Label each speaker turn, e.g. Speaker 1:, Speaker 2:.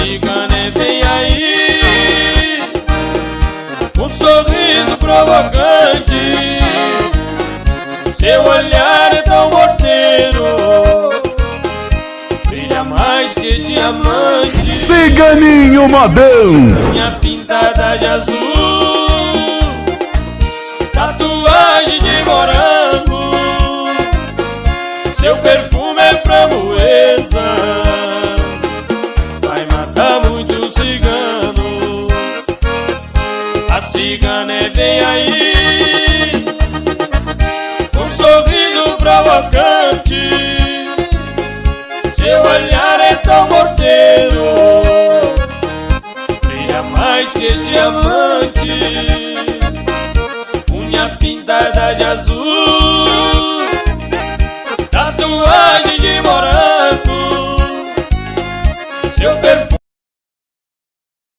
Speaker 1: cigana vem aí, um sorriso provocante, seu olhar é tão morteiro, brilha mais que diamante.
Speaker 2: Ciganinho modão,
Speaker 1: Unha pintada de azul, tatuagem de morango, seu perfume é framboesa, vai matar muito cigano. A cigana vem aí, um sorriso provocante, seu olhar é tão morteiro, brilha mais que diamante. Unha pintada de azul, tatuagem de morango, seu perfume